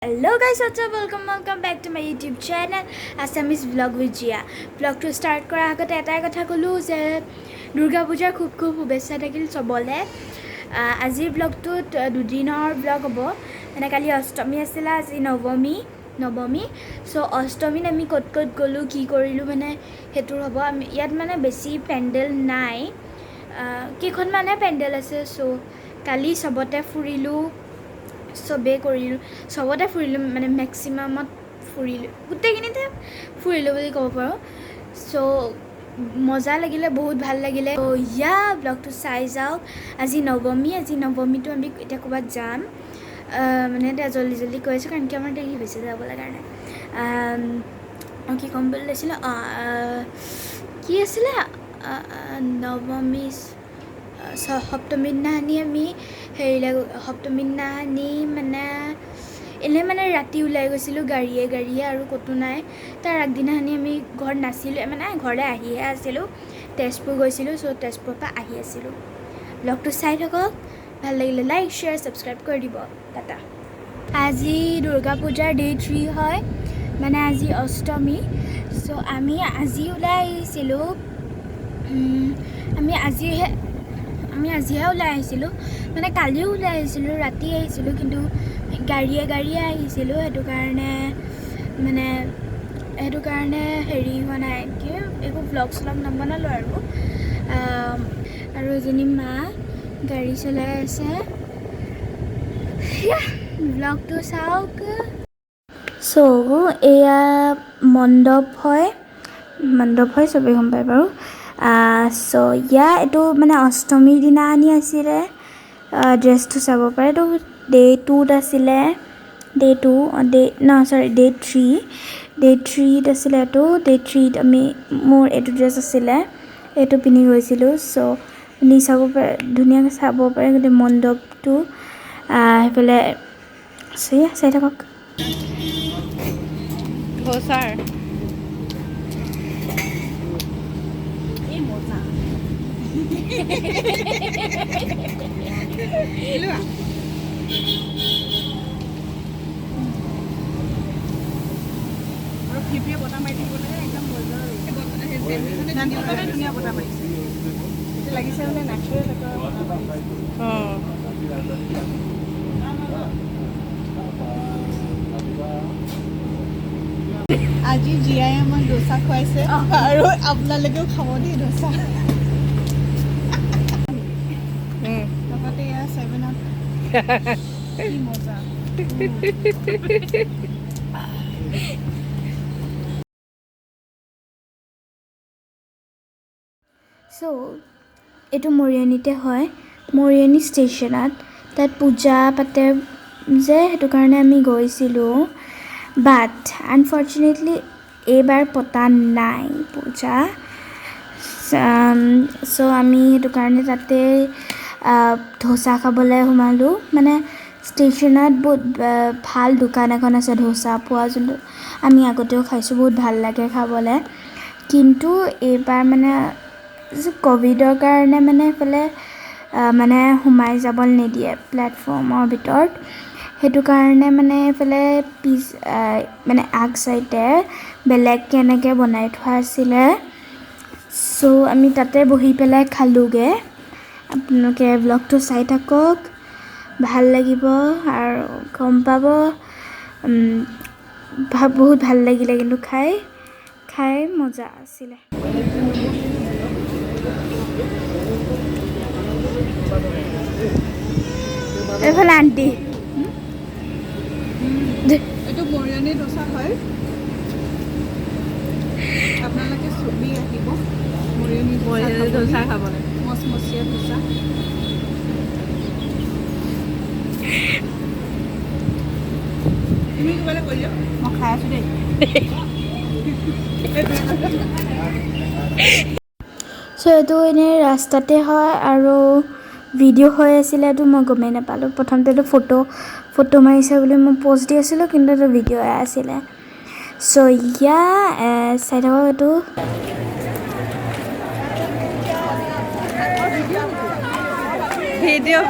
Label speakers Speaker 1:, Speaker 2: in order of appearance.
Speaker 1: Hello guys, what's up? Welcome back to my YouTube channel Assamese Vlog with Jia. Vlog to start kora agote etai kotha kolu je Durga Pujar khub shubhechha thakil sobole. Azir vlog tu dudinor vlog hobo. Mane kali Ashtami asila, aji Navami. So Ashtami ami kot golu ki korilu mane hetur hobo. Yat mane besi pendel nai. Kekhon mane pendel ase, so kali sobote furilu. সবে কৰিলো সবতে ফুৰিলো মানে ম্যাক্সিমামত ফুৰিলো গুটেইখিনিতে ফুৰিলো বুলি ক'ব পাৰো so মজা লাগিলে বহুত ভাল লাগিলে তো ইয়া ব্লগটো চাই যাওক আজি নৱমীটো আমি এতিয়া ক'বাত যাম মানে এটা জলদি কৈছো কাৰণ কি আমাৰ দেৰি হৈছে যাবলৈ কাৰণে কি কম বুলি লৈছিলো কি আছিলে নৱমী সপ্তমীৰ দিনাখনি আমি সপ্তমীৰ দিনাখনি মানে ৰাতি ওলাই গৈছিলোঁ গাড়ীয়ে আৰু ক'তো নাই তাৰ আগদিনাখনি আমি ঘৰত নাছিলোঁ মানে ঘৰলৈ আহিহে আছিলোঁ তেজপুৰ গৈছিলোঁ চ' তেজপুৰৰ পৰা আহি আছিলোঁ ব্লগটো চাই থাকক ভাল লাগিলে লাইক শ্বেয়াৰ ছাবস্ক্ৰাইব কৰি দিব টাটা আজি দুৰ্গা পূজাৰ ডে 3 হয় মানে আজি অষ্টমী চ' আমি আজি ওলাই আহিছিলোঁ আমি আজিহে ওলাই আহিছিলোঁ মানে কালিও ওলাই আহিছিলোঁ ৰাতি আহিছিলোঁ কিন্তু গাড়ীয়ে আহিছিলোঁ সেইটো কাৰণে হেৰি হোৱা নাই কি একো ব্লগ নবনালোঁ আৰু এজনী মা গাড়ী চলাই আছে ব্লগটো চাওক চ' এয়া মণ্ডপ হয় চবেই গম পায় বাৰু চ' এইটো মানে অষ্টমীৰ দিনাখনি আছিলে ড্ৰেছটো চাব পাৰে এইটো ডে 2ত আছিলে ডে 3ত আছিলে এইটো ডে 3ত মোৰ এইটো ড্ৰেছ আছিলে এইটো পিন্ধি গৈছিলোঁ চ' আপুনি চাব পাৰে ধুনীয়াকৈ চাব পাৰে গোটেই মণ্ডপটো সেইফালে চাই থাকক
Speaker 2: আজি জিয়াই আমাক ডোচা খুৱাইছে আৰু আপোনালোকেও খাব দেই ডোচা লগতে এয়া 7 আপ কি মজা
Speaker 1: চ' এইটো মৰিয়নিতে হয় মৰিয়নি ষ্টেচনত তাত পূজা পাতে যে সেইটো কাৰণে আমি গৈছিলোঁ বাট আনফৰ্চুনেটলি এইবাৰ পতা নাই পূজা চ' আমি সেইটো কাৰণে তাতে ধোচা খাবলৈ সোমালোঁ মানে ষ্টেচনত বহুত ভাল দোকান এখন আছে ধোচা পোৱা যোনটো আমি আগতেও খাইছোঁ বহুত ভাল লাগে খাবলৈ কিন্তু এইবাৰ মানে ক'ভিডৰ কাৰণে মানে এইফালে মানে সোমাই যাবলৈ নিদিয়ে প্লেটফৰ্মৰ ভিতৰত সেইটো কাৰণে মানে এইফালে মানে আগ চাইডে বেলেগ কেনেকৈ বনাই থোৱা আছিলে চ' আমি তাতে বহি পেলাই খালোঁগৈ আপোনালোকে ব্লগটো চাই থাকক ভাল লাগিব আৰু গম পাব বহুত ভাল লাগিলে কিন্তু খাই মজা আছিলে এইফালে আণ্টি
Speaker 2: এইটো মৰিয়নি ডোচা হয় আপোনালোকে ছবি আহিব মৰিয়নি ডোচা খাবলৈ মচমচীয়া ডোচা তুমি কিবা কৈ দিয়ক মই খাই আছোঁ দেই
Speaker 1: চ' এইটো এনেই ৰাস্তাতে হয় আৰু ভিডিঅ' হৈ আছিলেতো মই গমেই নাপালোঁ প্ৰথমতেতো ফটো মাৰিছে বুলি মই প'ষ্ট দি আছিলোঁ কিন্তু এইটো ভিডিঅ' আছিলে চ' চাই থাকক এইটো
Speaker 2: ভিডিঅ'